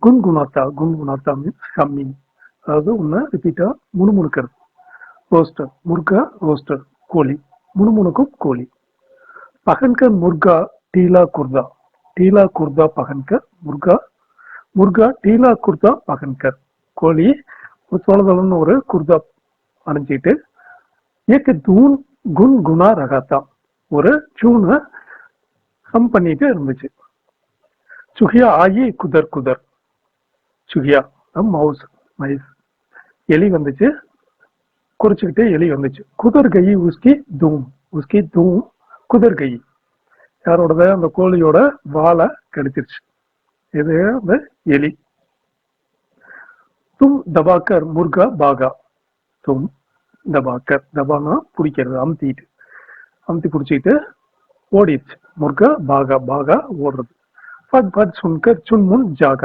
குன்குணாத்தா குன்குணாத்தா means humming. அதாவது ஒன்று ரிப்பீட்டா முணுமுணுக்கிறது. Roster முர்கா roster கோழி, முணுமுணுக்கும் கோழி. பகன்கர் முர்கா டீலா குர்தா, டீலா குர்தா பகன்கர் முர்கா, முர்கா டீலா குர்தா பகன்கர். கோழி ஒரு சோழதளம்னு ஒரு குர்தா அணிஞ்சிட்டு ஏக்கு தூண் குன் குணா ரகாத்தா, ஒரு சூனை ஹம் பண்ணிட்டு இருந்துச்சு. சுகியா ஆயி குதர் குதர், சுகியா மவுஸ் மைஸ், எலி வந்துச்சு, குறிச்சுக்கிட்டு எலி வந்துச்சு. குதர் கை உஸ்கி தூம் குதர் கை, யாரோட அந்த கோழியோட வாழை கடிச்சிருச்சு. இது அந்த எலி. தும் தபாக்கர் முர்கா பாகா, தும் தபாக்கர், தபானா பிடிக்கிறது, அமுத்தி பிடிச்சிட்டு ஓடிடுச்சு. முர்கா பாகா, பாகா ஓடுறது. But but சுன்கர் சுன்முன் ஜாகா,